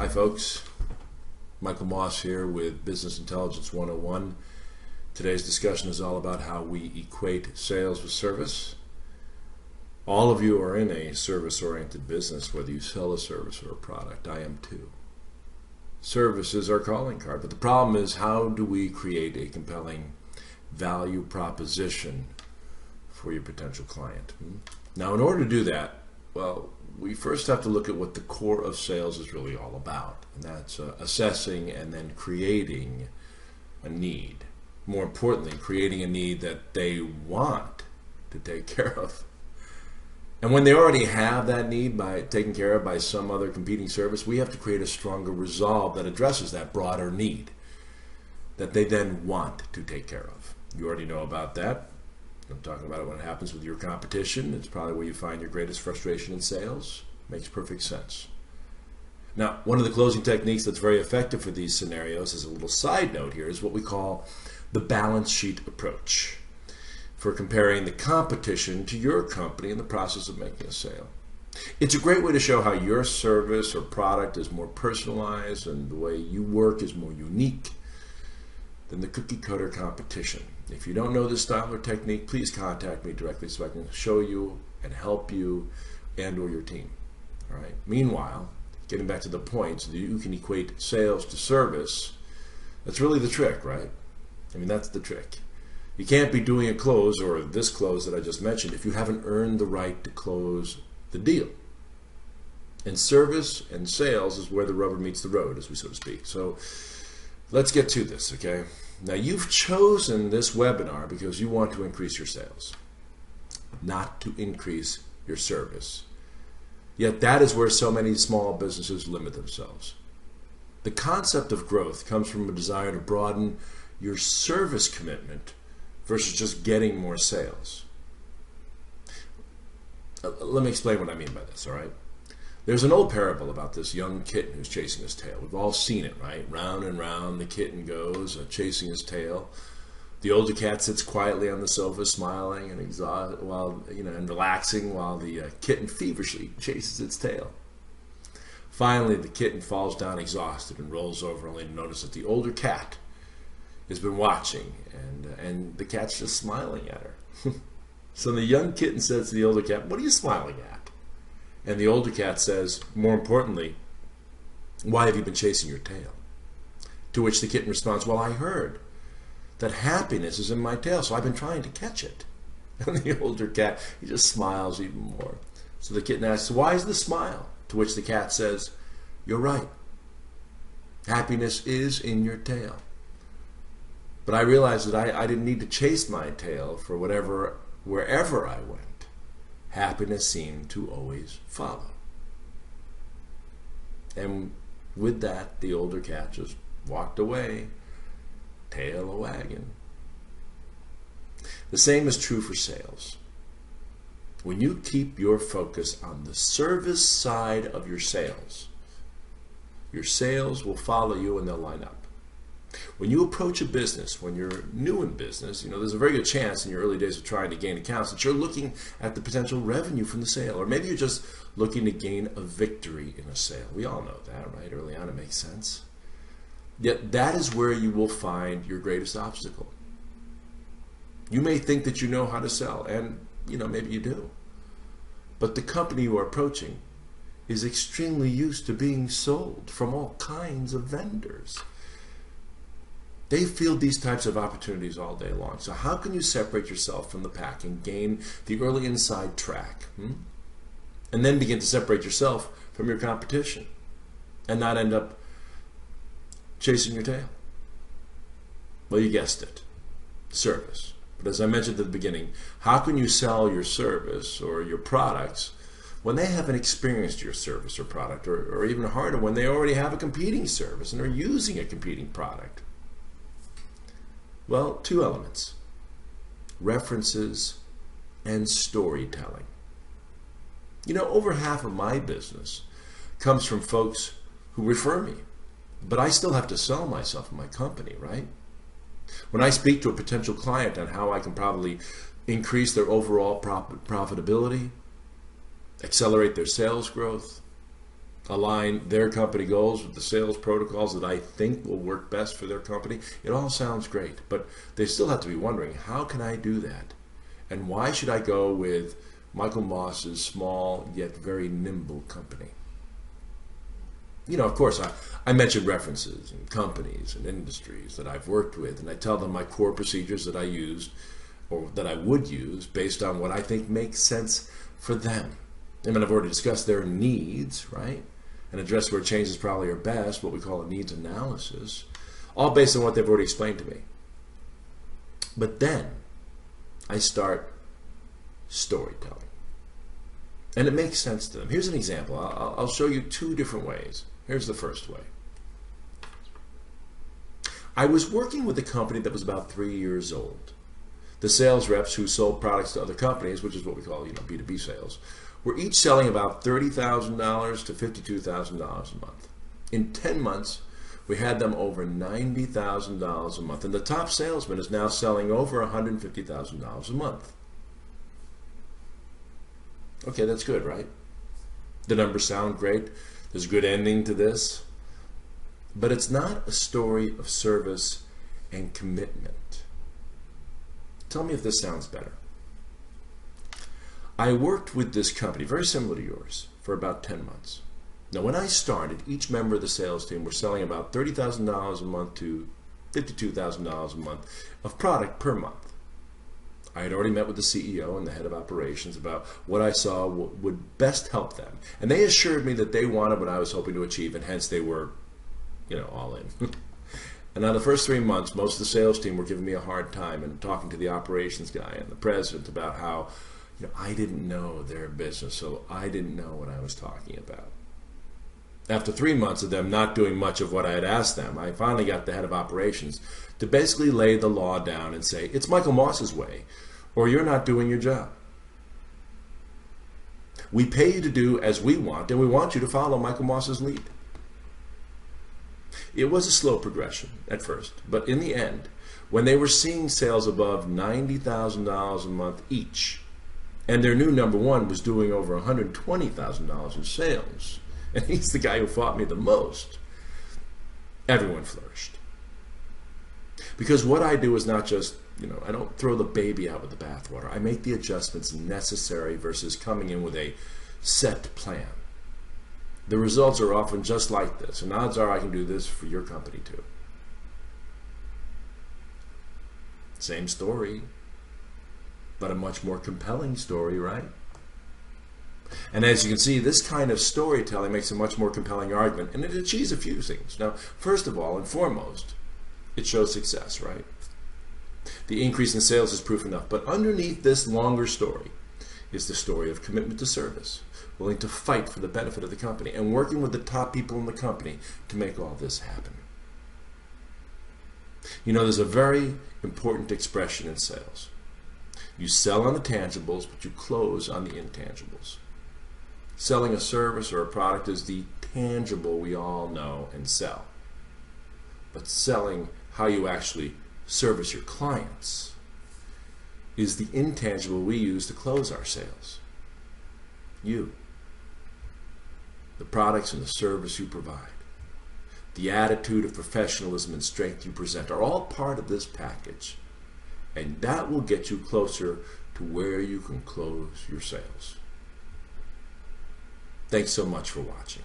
Hi folks, Michael Moss here with Business Intelligence 101. Today's discussion is all about how we equate sales with service. All of you are in a service-oriented business, whether you sell a service or a product. I am too. Service is our calling card, but the problem is, how do we create a compelling value proposition for your potential client? Now, in order to do that, well, we first have to look at what the core of sales is really all about, and that's assessing and then creating a need. More importantly, creating a need that they want to take care of. And when they already have that need taken care of by some other competing service, we have to create a stronger resolve that addresses that broader need that they then want to take care of. You already know about that. I'm talking about it when it happens with your competition. It's probably where you find your greatest frustration in sales. Makes perfect sense. Now, one of the closing techniques that's very effective for these scenarios, as a little side note here, is what we call the balance sheet approach for comparing the competition to your company in the process of making a sale. It's a great way to show how your service or product is more personalized and the way you work is more unique than the cookie cutter competition. If you don't know this style or technique, please contact me directly so I can show you and help you and or your team. All right. Meanwhile, getting back to the point, so that you can equate sales to service, that's really the trick, right? I mean, that's the trick. You can't be doing a close or this close that I just mentioned if you haven't earned the right to close the deal. And service and sales is where the rubber meets the road, as we so to speak. So let's get to this, okay? Now, you've chosen this webinar because you want to increase your sales, not to increase your service. Yet that is where so many small businesses limit themselves. The concept of growth comes from a desire to broaden your service commitment versus just getting more sales. Let me explain what I mean by this, all right? There's an old parable about this young kitten who's chasing his tail. We've all seen it, right? Round and round the kitten goes, chasing his tail. The older cat sits quietly on the sofa, smiling and and relaxing, while the kitten feverishly chases its tail. Finally, the kitten falls down exhausted and rolls over, only to notice that the older cat has been watching, and the cat's just smiling at her. So the young kitten says to the older cat, "What are you smiling at?" And the older cat says, more importantly, "Why have you been chasing your tail?" To which the kitten responds, "Well, I heard that happiness is in my tail, so I've been trying to catch it." And the older cat, he just smiles even more. So the kitten asks, "Why is the smile?" To which the cat says, "You're right. Happiness is in your tail. But I realized that I didn't need to chase my tail for wherever I went. Happiness seemed to always follow." And with that, the older cat just walked away, tail a-wagging. The same is true for sales. When you keep your focus on the service side of your sales will follow you and they'll line up. When you approach a business, when you're new in business, there's a very good chance in your early days of trying to gain accounts that you're looking at the potential revenue from the sale, or maybe you're just looking to gain a victory in a sale. We all know that, right? Early on, it makes sense. Yet that is where you will find your greatest obstacle. You may think that you know how to sell, and maybe you do. But the company you are approaching is extremely used to being sold from all kinds of vendors. They field these types of opportunities all day long. So how can you separate yourself from the pack and gain the early inside track? And then begin to separate yourself from your competition and not end up chasing your tail? Well, you guessed it. Service. But as I mentioned at the beginning, how can you sell your service or your products when they haven't experienced your service or product, or even harder, when they already have a competing service and are using a competing product? Well, two elements: references and storytelling. Over half of my business comes from folks who refer me, but I still have to sell myself and my company, right? When I speak to a potential client on how I can probably increase their overall profitability, accelerate their sales growth, align their company goals with the sales protocols that I think will work best for their company. It all sounds great, but they still have to be wondering, how can I do that? And why should I go with Michael Moss's small yet very nimble company? You know, of course, I mention references and companies and industries that I've worked with, and I tell them my core procedures that I used or that I would use based on what I think makes sense for them. I mean, I've already discussed their needs, right? And address where changes probably are best, what we call a needs analysis, all based on what they've already explained to me. But then I start storytelling. And it makes sense to them. Here's an example. I'll show you two different ways. Here's the first way. I was working with a company that was about 3 years old. The sales reps who sold products to other companies, which is what we call, B2B sales, were each selling about $30,000 to $52,000 a month. In 10 months, we had them over $90,000 a month. And the top salesman is now selling over $150,000 a month. Okay, that's good, right? The numbers sound great. There's a good ending to this. But it's not a story of service and commitment. Tell me if this sounds better. I worked with this company, very similar to yours, for about 10 months. Now, when I started, each member of the sales team were selling about $30,000 a month to $52,000 a month of product per month. I had already met with the CEO and the head of operations about what I saw would best help them. And they assured me that they wanted what I was hoping to achieve, and hence they were, all in. And now the first 3 months, most of the sales team were giving me a hard time and talking to the operations guy and the president about how I didn't know their business, so I didn't know what I was talking about. After 3 months of them not doing much of what I had asked them, I finally got the head of operations to basically lay the law down and say, it's Michael Moss's way, or you're not doing your job. We pay you to do as we want, and we want you to follow Michael Moss's lead. It was a slow progression at first, but in the end, when they were seeing sales above $90,000 a month each, and their new number one was doing over $120,000 in sales, and he's the guy who fought me the most, everyone flourished. Because what I do is not just, I don't throw the baby out with the bathwater. I make the adjustments necessary versus coming in with a set plan. The results are often just like this, and odds are I can do this for your company too. Same story, but a much more compelling story, right? And as you can see, this kind of storytelling makes a much more compelling argument, and it achieves a few things. Now, first of all and foremost, it shows success, right? The increase in sales is proof enough, but underneath this longer story is the story of commitment to service, willing to fight for the benefit of the company, and working with the top people in the company to make all this happen. There's a very important expression in sales. You sell on the tangibles, but you close on the intangibles. Selling a service or a product is the tangible we all know and sell. But selling how you actually service your clients is the intangible we use to close our sales. You. The products and the service you provide. The attitude of professionalism and strength you present are all part of this package. And that will get you closer to where you can close your sales. Thanks so much for watching.